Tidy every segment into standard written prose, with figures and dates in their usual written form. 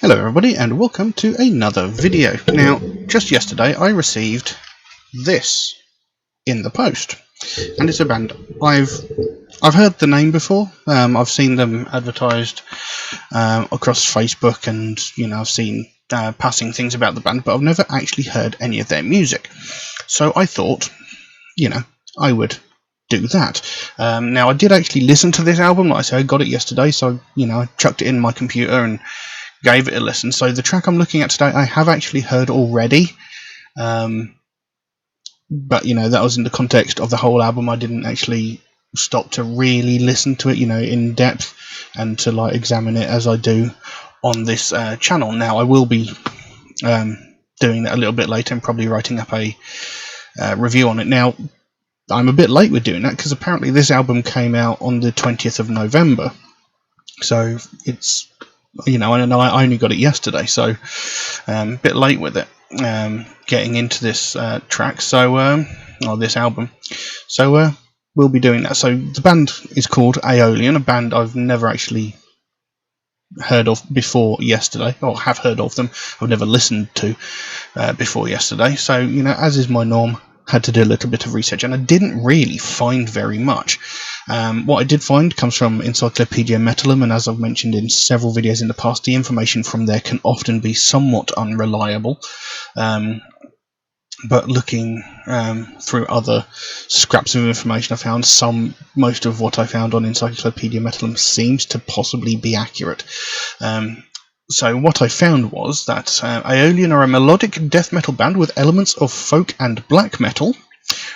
Hello everybody and welcome to another video. Now, just yesterday I received this in the post, and it's a band I've heard the name before. I've seen them advertised across Facebook, and I've seen passing things about the band, but I've never actually heard any of their music. So I thought, I would do that. Now I did actually listen to this album. Like I said, I got it yesterday, so I chucked it in my computer and gave it a listen. So the track I'm looking at today I have actually heard already, but that was in the context of the whole album. I didn't actually stop to really listen to it in depth and to examine it as I do on this channel. Now I will be doing that a little bit later and probably writing up a review on it. Now I'm a bit late with doing that because apparently this album came out on the 20th of November, so it's and I only got it yesterday, so a bit late with it, getting into this track, or this album. So we'll be doing that. So the band is called Aeolian, a band I've never actually heard of before yesterday, or have heard of them. I've never listened to before yesterday. So as is my norm, had to do a little bit of research, and I didn't really find very much. What I did find comes from Encyclopedia Metalhead, and as I've mentioned in several videos in the past, the information from there can often be somewhat unreliable. But looking through other scraps of information I found, most of what I found on Encyclopedia Metalhead seems to possibly be accurate. So what I found was that Aeolian are a melodic death metal band with elements of folk and black metal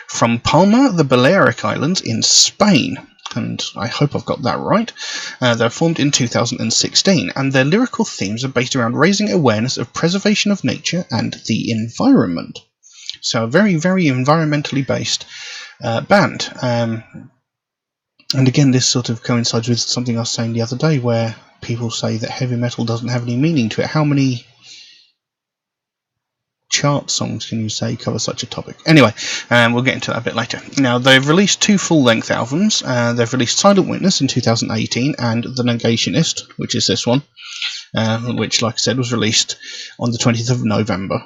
from Palma, the Balearic Islands in Spain. And I hope I've got that right. They're formed in 2016, and their lyrical themes are based around raising awareness of preservation of nature and the environment. So a very, very environmentally based band. And again, this sort of coincides with something I was saying the other day, where people say that heavy metal doesn't have any meaning to it. How many chart songs can you say cover such a topic? Anyway, we'll get into that a bit later. Now, they've released 2 full-length albums. They've released Silent Witness in 2018 and The Negationist, which is this one, which, like I said, was released on the 20th of November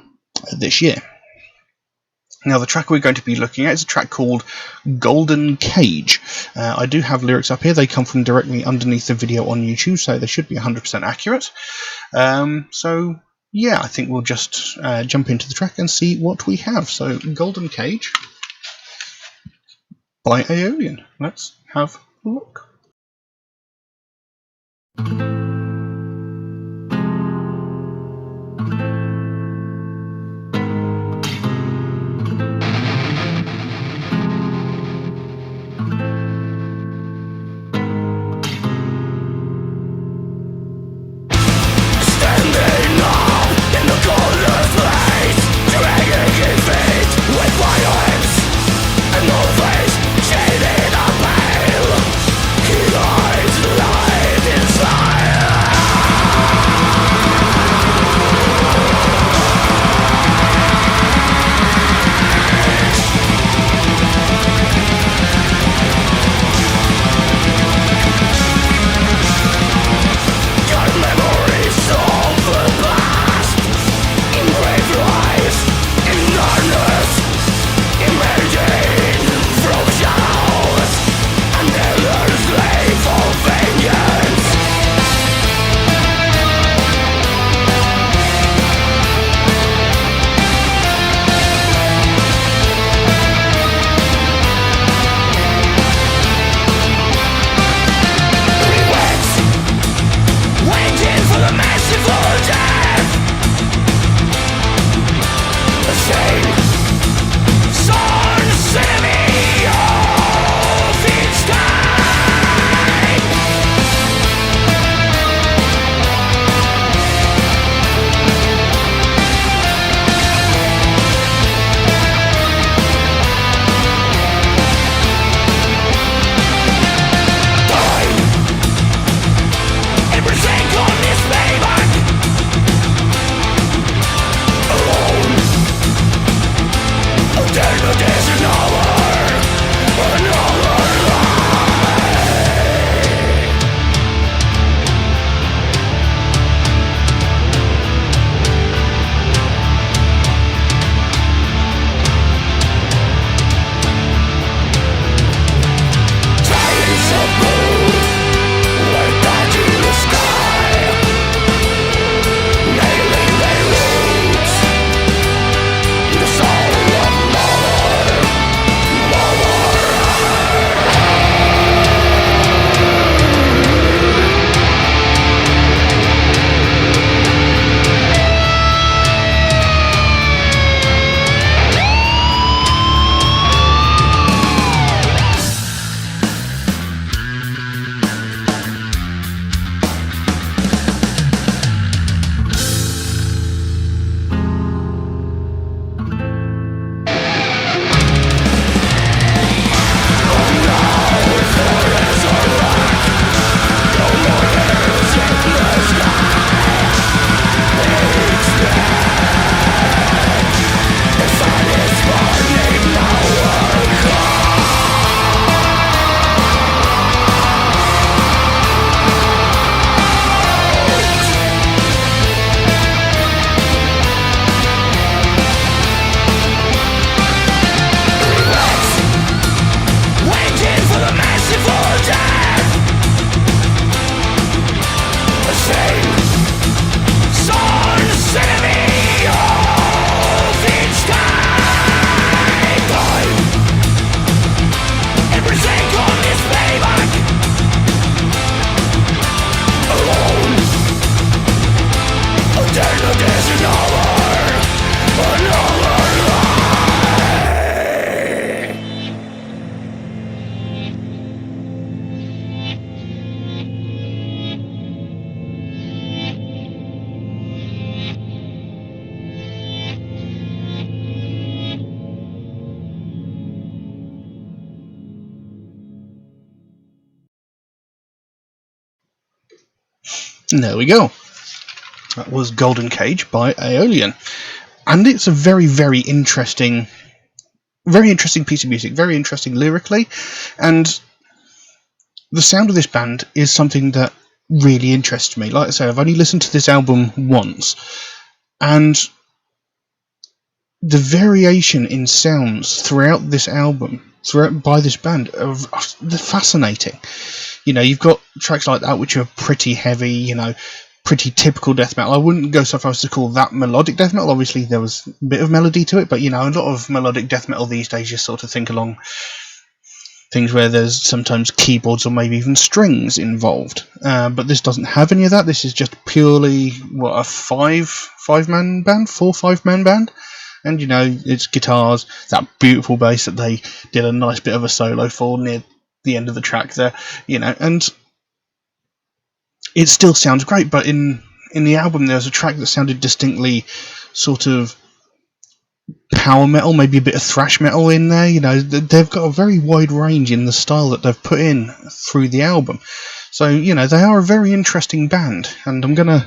this year. Now, the track we're going to be looking at is a track called Golden Cage. I do have lyrics up here. They come from directly underneath the video on YouTube, so they should be 100% accurate. So, yeah, I think we'll just jump into the track and see what we have. So, Golden Cage by Aeolian. Let's have a look. He lies inside. There we go. That was Golden Cage by Aeolian. And it's a very, very interesting piece of music, very interesting lyrically, and the sound of this band is something that really interests me. Like I say, I've only listened to this album once, and the variation in sounds throughout this album, by this band, they're fascinating. You know, you've got tracks like that which are pretty heavy, you know, pretty typical death metal. I wouldn't go so far as to call that melodic death metal. Obviously, there was a bit of melody to it, but, you know, a lot of melodic death metal these days, you sort of think along things where there's sometimes keyboards or maybe even strings involved. But this doesn't have any of that. This is just purely, a 5-man band? 4-5-man band? And, you know, it's guitars, that beautiful bass that they did a nice bit of a solo for near the end of the track there, you know, and it still sounds great. But in the album, there's a track that sounded distinctly sort of power metal, maybe a bit of thrash metal in there. You know, they've got a very wide range in the style that they've put in through the album. So, you know, they are a very interesting band, and I'm going to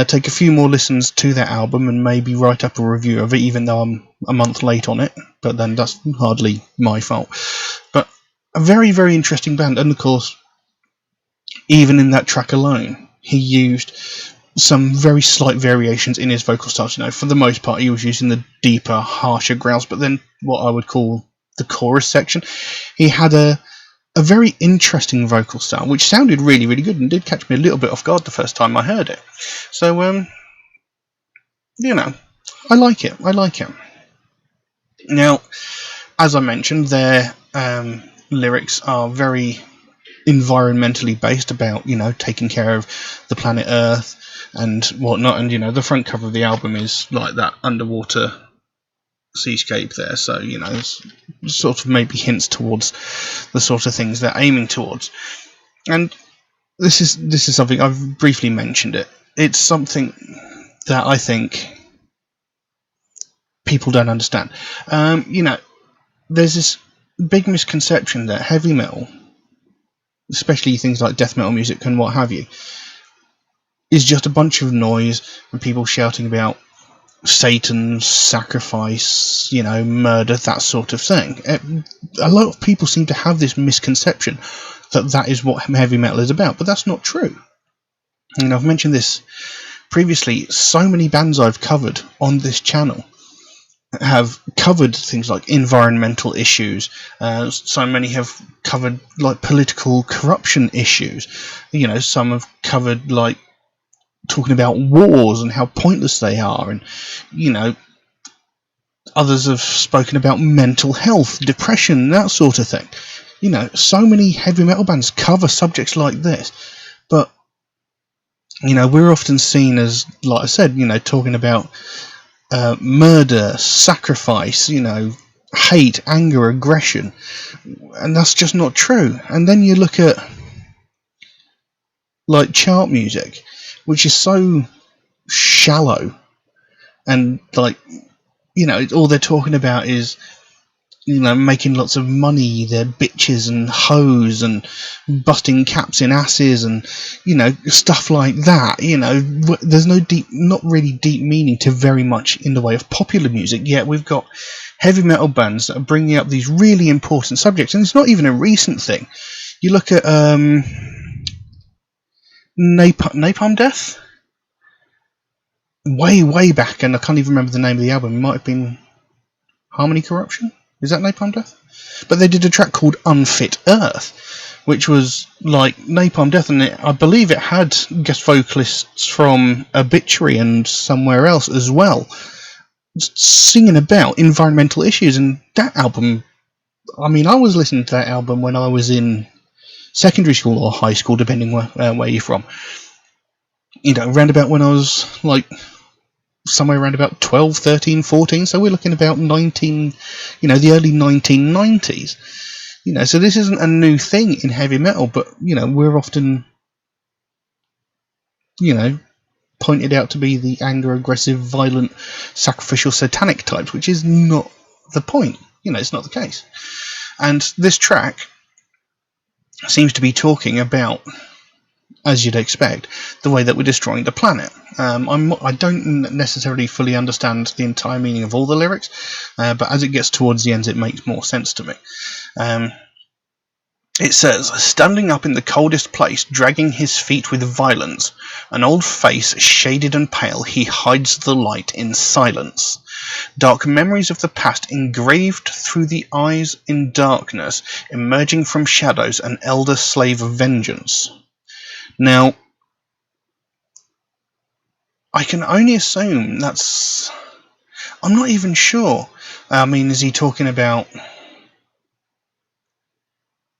take a few more listens to that album and maybe write up a review of it, even though I'm a month late on it, but then that's hardly my fault. But a very, very interesting band, and of course, even in that track alone, he used some very slight variations in his vocal styles. You know, for the most part, he was using the deeper, harsher growls, but then what I would call the chorus section, he had a very interesting vocal style, which sounded really, really good and did catch me a little bit off guard the first time I heard it. So, you know, I like it. Now, as I mentioned, their lyrics are very environmentally based, about, you know, taking care of the planet Earth and whatnot. And, you know, the front cover of the album is like that underwater seascape there, so, you know, it's sort of maybe hints towards the sort of things they're aiming towards. And this is something I've briefly mentioned it. It's something that I think people don't understand. You know, there's this big misconception that heavy metal, especially things like death metal music and what have you, is just a bunch of noise and people shouting about Satan, sacrifice, you know, murder, that sort of thing. A lot of people seem to have this misconception that is what heavy metal is about, but that's not true. You know, I've mentioned this previously. So many bands I've covered on this channel have covered things like environmental issues. So many have covered like political corruption issues. You know, some have covered like talking about wars and how pointless they are, and, you know, others have spoken about mental health, depression, that sort of thing. You know, so many heavy metal bands cover subjects like this, but, you know, we're often seen as, like I said, you know, talking about murder, sacrifice, you know, hate, anger, aggression, and that's just not true. And then you look at like chart music, which is so shallow, and, like, you know, all they're talking about is, you know, making lots of money, they're bitches and hoes and busting caps in asses and, you know, stuff like that. You know, there's not really deep meaning to very much in the way of popular music, yet we've got heavy metal bands that are bringing up these really important subjects, and it's not even a recent thing. You look at Napalm Death, way back, and I can't even remember the name of the album. It might have been Harmony Corruption. Is that Napalm Death? But they did a track called Unfit Earth, which was like Napalm Death, and I believe it had guest vocalists from Obituary and somewhere else as well, singing about environmental issues. And that album, I mean, I was listening to that album when I was in secondary school or high school, depending where you're from. You know, around about when I was like somewhere around about 12, 13, 14, so we're looking about the early 1990s. You know, so this isn't a new thing in heavy metal, but, you know, we're often, you know, pointed out to be the anger, aggressive, violent, sacrificial, satanic types, which is not the point. You know, it's not the case. And this track seems to be talking about as you'd expect, the way that we're destroying the planet. I don't necessarily fully understand the entire meaning of all the lyrics, but as it gets towards the end, it makes more sense to me. It says, standing up in the coldest place, dragging his feet with violence, an old face shaded and pale, he hides the light in silence. Dark memories of the past engraved through the eyes in darkness, emerging from shadows, an elder slave of vengeance. Now, I can only assume that's... I'm not even sure. I mean, is he talking about...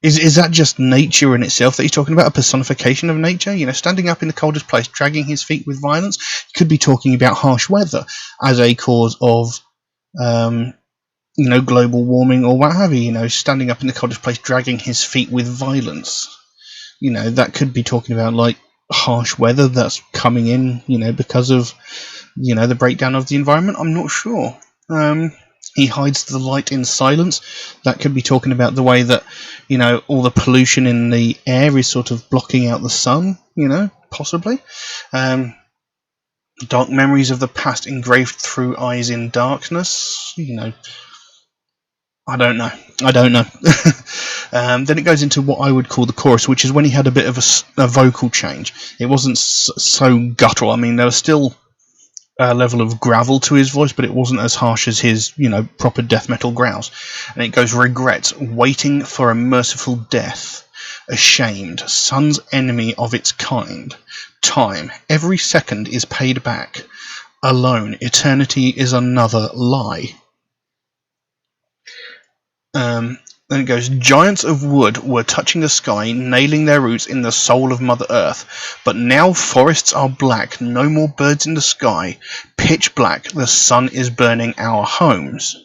Is that just nature in itself that he's talking about, a personification of nature? You know, standing up in the coldest place, dragging his feet with violence. He could be talking about harsh weather as a cause of, global warming or what have you. You know, standing up in the coldest place, dragging his feet with violence. You know, that could be talking about like harsh weather that's coming in. You know, because of the breakdown of the environment. I'm not sure. He hides the light in silence. That could be talking about the way that, all the pollution in the air is sort of blocking out the sun, possibly. Dark memories of the past engraved through eyes in darkness, I don't know. Then it goes into what I would call the chorus, which is when he had a bit of a vocal change. It wasn't so guttural. I mean, there was still a level of gravel to his voice, but it wasn't as harsh as his, proper death metal growls. And it goes, regrets, waiting for a merciful death, ashamed, sun's enemy of its kind, time, every second is paid back, alone, eternity is another lie. Then it goes, giants of wood were touching the sky, nailing their roots in the soul of Mother Earth. But now forests are black, no more birds in the sky. Pitch black, the sun is burning our homes.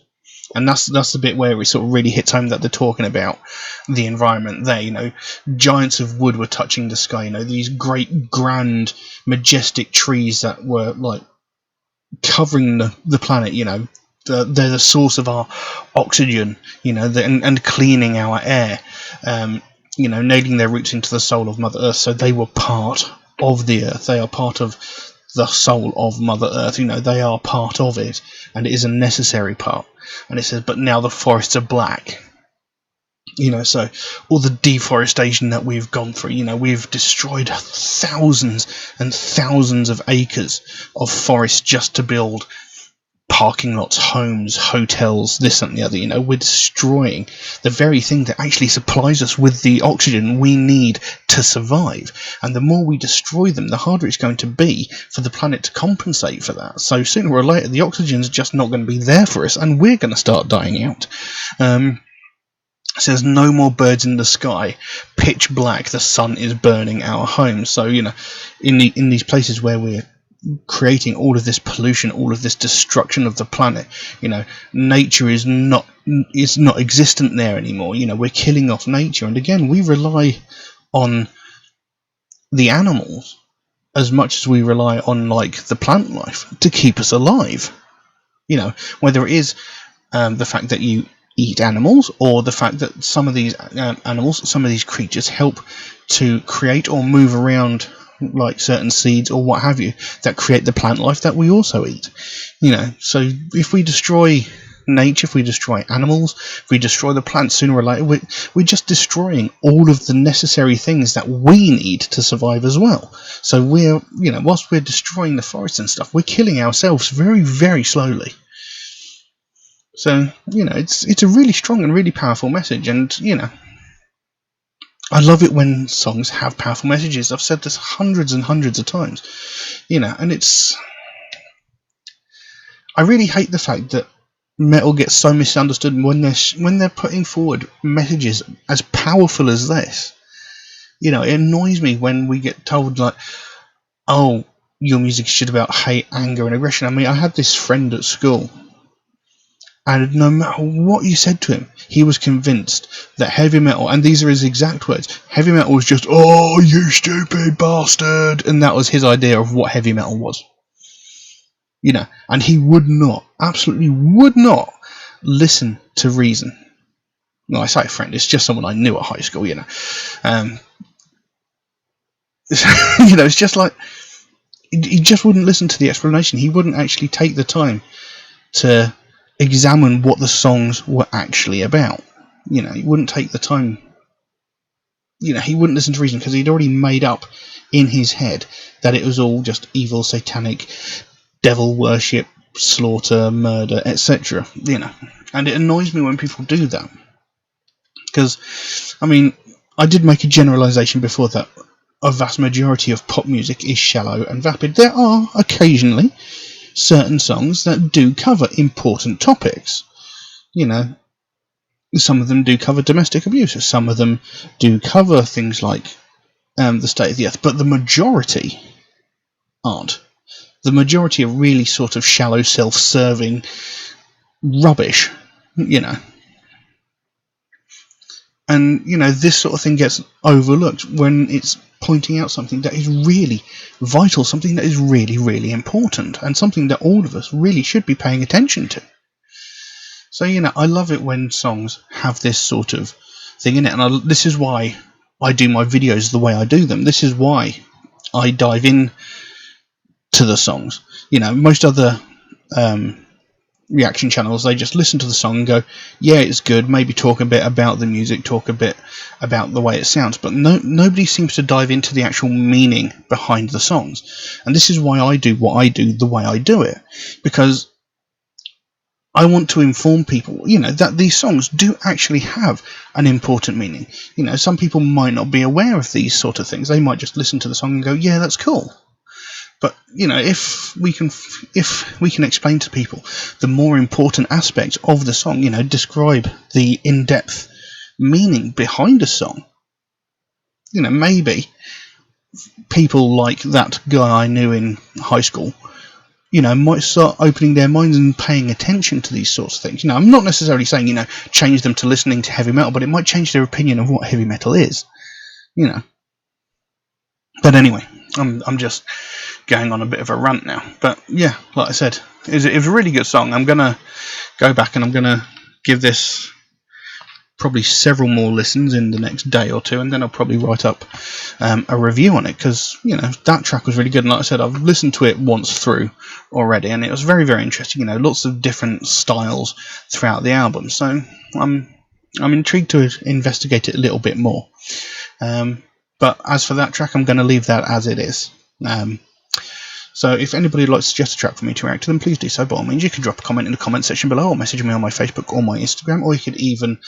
And that's the bit where it sort of really hits home that they're talking about the environment there. Giants of wood were touching the sky. These great, grand, majestic trees that were like covering the planet. They're the source of our oxygen, and cleaning our air, nailing their roots into the soul of Mother Earth. So they were part of the Earth. They are part of the soul of Mother Earth. They are part of it, and it is a necessary part. And it says, but now the forests are black. So all the deforestation that we've gone through, we've destroyed thousands and thousands of acres of forest just to build parking lots, homes, hotels, this and the other. We're destroying the very thing that actually supplies us with the oxygen we need to survive. And the more we destroy them, the harder it's going to be for the planet to compensate for that. So sooner or later, the oxygen's just not going to be there for us, and we're going to start dying out. It says, no more birds in the sky, pitch black, the sun is burning our homes. So, in these places where we're creating all of this pollution, all of this destruction of the planet, nature is not existent there anymore. We're killing off nature, and again, we rely on the animals as much as we rely on like the plant life to keep us alive. Whether it is the fact that you eat animals, or the fact that some of these animals, some of these creatures help to create or move around like certain seeds or what have you that create the plant life that we also eat. So if we destroy nature, if we destroy animals, if we destroy the plants, sooner or later we're just destroying all of the necessary things that we need to survive as well. So we're, whilst we're destroying the forests and stuff, we're killing ourselves very, very slowly. So, it's a really strong and really powerful message, and I love it when songs have powerful messages. I've said this hundreds and hundreds of times, and it's... I really hate the fact that metal gets so misunderstood when they're putting forward messages as powerful as this. It annoys me when we get told like, oh, your music is shit about hate, anger, and aggression. I mean, I had this friend at school, and no matter what you said to him, he was convinced that heavy metal, and these are his exact words, heavy metal was just, oh, you stupid bastard, and that was his idea of what heavy metal was. And he would not, absolutely would not listen to reason. Well, I say friend, it's just someone I knew at high school, You know, it's just like he just wouldn't listen to the explanation. He wouldn't actually take the time to examine what the songs were actually about. You know, he wouldn't take the time. You know, he wouldn't listen to reason because he'd already made up in his head that it was all just evil, satanic, devil worship, slaughter, murder, etc. You know, and it annoys me when people do that because, I mean, I did make a generalisation before that a vast majority of pop music is shallow and vapid. There are occasionally certain songs that do cover important topics. You know, some of them do cover domestic abuse. Some of them do cover things like the state of the earth. But the majority aren't. The majority are really sort of shallow, self-serving rubbish, you know. And, you know, this sort of thing gets overlooked when it's pointing out something that is really vital, something that is really, really important, and something that all of us really should be paying attention to. So, you know, I love it when songs have this sort of thing in it, and this is why I do my videos the way I do them. This is why I dive in to the songs. You know, most other reaction channels, they just listen to the song and go, yeah, it's good, maybe talk a bit about the music, talk a bit about the way it sounds, but nobody seems to dive into the actual meaning behind the songs. And this is why I do what I do the way I do it, because I want to inform people, you know, that these songs do actually have an important meaning. You know, some people might not be aware of these sort of things. They might just listen to the song and go, yeah, that's cool. But, you know, if we can explain to people the more important aspects of the song, you know, describe the in-depth meaning behind a song, you know, maybe people like that guy I knew in high school, you know, might start opening their minds and paying attention to these sorts of things. You know, I'm not necessarily saying, you know, change them to listening to heavy metal, but it might change their opinion of what heavy metal is, you know. But anyway, I'm just going on a bit of a rant now. But yeah, like I said, it was a really good song. I'm going to go back and I'm going to give this probably several more listens in the next day or two, and then I'll probably write up a review on it, because, you know, that track was really good. And like I said, I've listened to it once through already, and it was very, very interesting. You know, lots of different styles throughout the album. So I'm intrigued to investigate it a little bit more. But as for that track, I'm going to leave that as it is. So if anybody would like to suggest a track for me to react to, then please do so. By all means, you can drop a comment in the comment section below, or message me on my Facebook or my Instagram, or you could even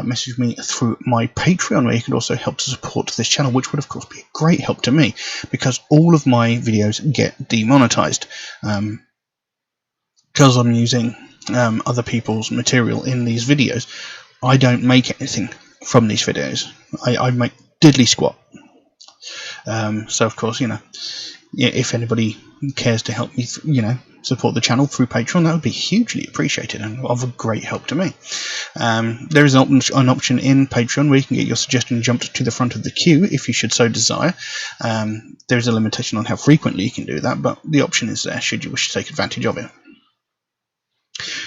message me through my Patreon, where you can also help to support this channel, which would of course be a great help to me, because all of my videos get demonetized because I'm using other people's material in these videos. I don't make anything from these videos. I make diddly squat. So of course, you know, if anybody cares to help me, you know, support the channel through Patreon, that would be hugely appreciated and of a great help to me. There is an option in Patreon where you can get your suggestion jumped to the front of the queue if you should so desire. There is a limitation on how frequently you can do that, but the option is there should you wish to take advantage of it.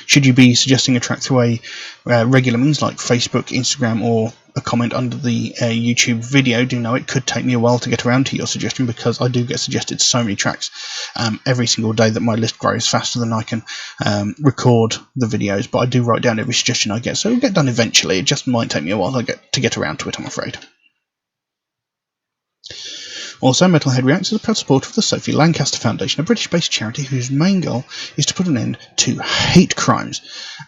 Should you be suggesting a track through a regular means like Facebook, Instagram, or a comment under the YouTube video, do know it could take me a while to get around to your suggestion, because I do get suggested so many tracks every single day that my list grows faster than I can record the videos. But I do write down every suggestion I get, so it'll get done eventually. It just might take me a while to get around to it, I'm afraid. Also, Metalhead Reacts is a proud supporter of the Sophie Lancaster Foundation, a British-based charity whose main goal is to put an end to hate crimes.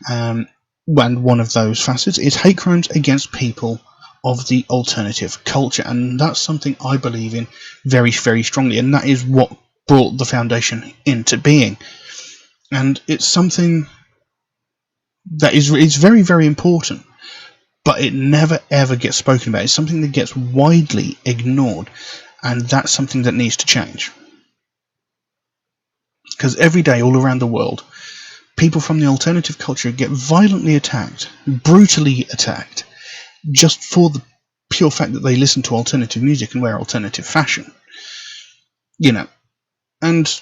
And one of those facets is hate crimes against people of the alternative culture, and that's something I believe in very, very strongly, and that is what brought the foundation into being. And it's something that is very, very important, but it never ever gets spoken about. It's something that gets widely ignored, and that's something that needs to change. Because every day, all around the world, people from the alternative culture get violently attacked, brutally attacked, just for the pure fact that they listen to alternative music and wear alternative fashion. You know, and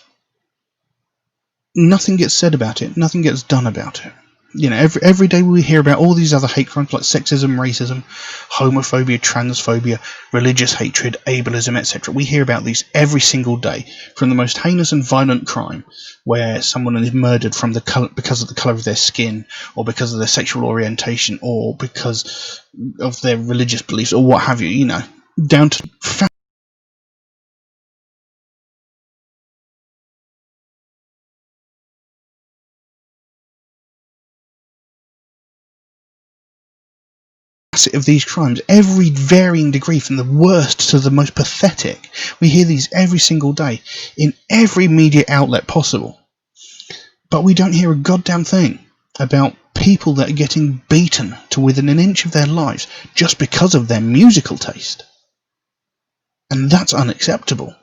nothing gets said about it, nothing gets done about it. You know, every day we hear about all these other hate crimes like sexism, racism, homophobia, transphobia, religious hatred, ableism, etc. We hear about these every single day, from the most heinous and violent crime, where someone is murdered from the color, because of the colour of their skin, or because of their sexual orientation, or because of their religious beliefs, or what have you. You know, down to of these crimes, every varying degree, from the worst to the most pathetic. We hear these every single day in every media outlet possible. But we don't hear a goddamn thing about people that are getting beaten to within an inch of their lives just because of their musical taste. And that's unacceptable.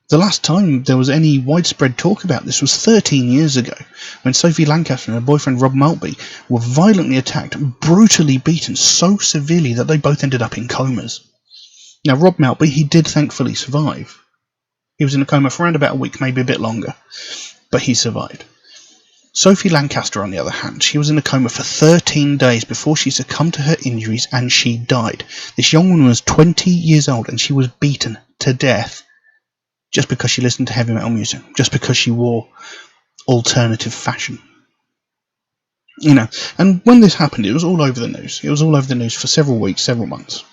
The last time there was any widespread talk about this was 13 years ago, when Sophie Lancaster and her boyfriend Rob Maltby were violently attacked and brutally beaten so severely that they both ended up in comas. Now, Rob Maltby, he did thankfully survive. He was in a coma for around about a week, maybe a bit longer, but he survived. Sophie Lancaster, on the other hand, she was in a coma for 13 days before she succumbed to her injuries and she died. This young woman was 20 years old and she was beaten to death just because she listened to heavy metal music, just because she wore alternative fashion. You know, and when this happened, it was all over the news. It was all over the news for several weeks, several months.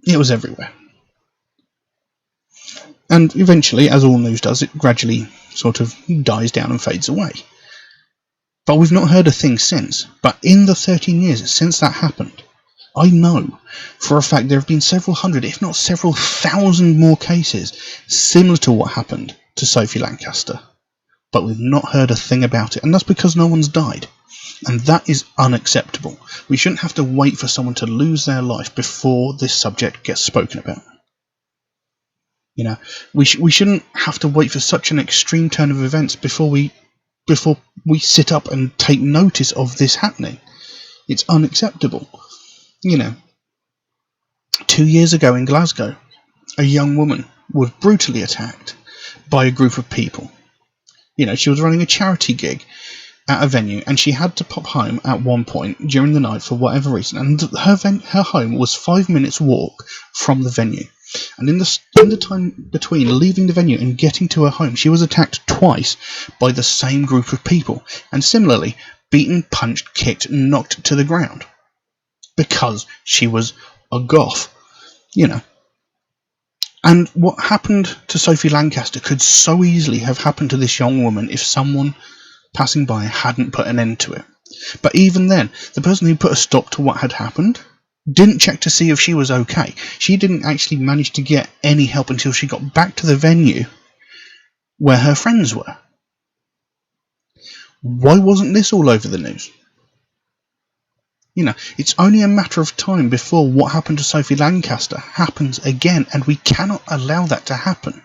It was everywhere. And eventually, as all news does, it gradually sort of dies down and fades away. But we've not heard a thing since. But in the 13 years since that happened, I know for a fact there have been several hundred, if not several thousand more cases similar to what happened to Sophie Lancaster. But we've not heard a thing about it, and that's because no one's died. And that is unacceptable. We shouldn't have to wait for someone to lose their life before this subject gets spoken about. You know, we shouldn't have to wait for such an extreme turn of events before we sit up and take notice of this happening. It's unacceptable. You know, 2 years ago in Glasgow, a young woman was brutally attacked by a group of people. You know, she was running a charity gig at a venue, and she had to pop home at one point during the night for whatever reason, and her home was 5 minutes walk from the venue. And in the time between leaving the venue and getting to her home, she was attacked twice by the same group of people, and similarly beaten, punched, kicked, and knocked to the ground because she was a goth, you know. And what happened to Sophie Lancaster could so easily have happened to this young woman if someone passing by hadn't put an end to it. But even then, the person who put a stop to what had happened didn't check to see if she was okay. She didn't actually manage to get any help until she got back to the venue where her friends were. Why wasn't this all over the news? You know, it's only a matter of time before what happened to Sophie Lancaster happens again, and we cannot allow that to happen.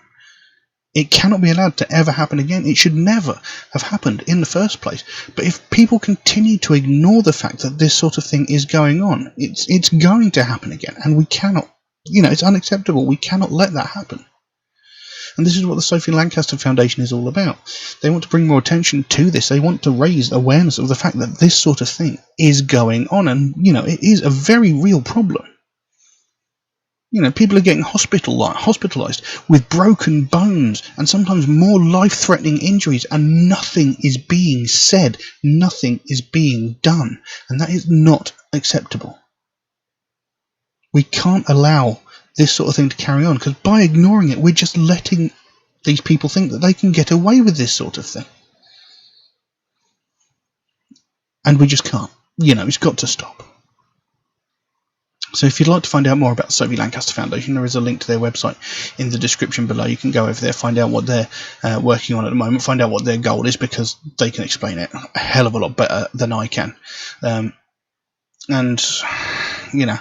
It cannot be allowed to ever happen again. It should never have happened in the first place. But if people continue to ignore the fact that this sort of thing is going on, it's going to happen again, and we cannot, you know, it's unacceptable. We cannot let that happen. And this is what the Sophie Lancaster Foundation is all about. They want to bring more attention to this. They want to raise awareness of the fact that this sort of thing is going on, and, you know, it is a very real problem. You know, people are getting hospitalised with broken bones and sometimes more life-threatening injuries, and nothing is being said, nothing is being done, and that is not acceptable. We can't allow this sort of thing to carry on, because by ignoring it, we're just letting these people think that they can get away with this sort of thing. And we just can't. You know, it's got to stop. So if you'd like to find out more about the Sophie Lancaster Foundation, there is a link to their website in the description below. You can go over there, find out what they're working on at the moment, find out what their goal is, because they can explain it a hell of a lot better than I can. And, you know,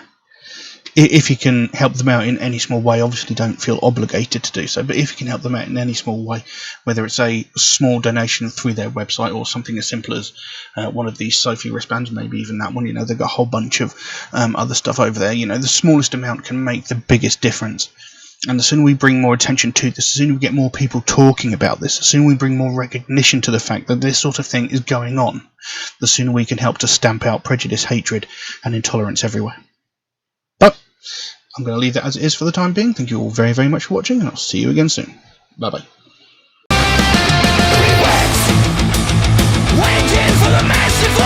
if you can help them out in any small way, obviously don't feel obligated to do so, but if you can help them out in any small way, whether it's a small donation through their website or something as simple as one of these Sophie wristbands, maybe even that one, you know, they've got a whole bunch of other stuff over there. You know, the smallest amount can make the biggest difference. And the sooner we bring more attention to this, the sooner we get more people talking about this, the sooner we bring more recognition to the fact that this sort of thing is going on, the sooner we can help to stamp out prejudice, hatred, and intolerance everywhere. But I'm going to leave that as it is for the time being. Thank you all very, very much for watching, and I'll see you again soon. Bye-bye. Waiting for the massive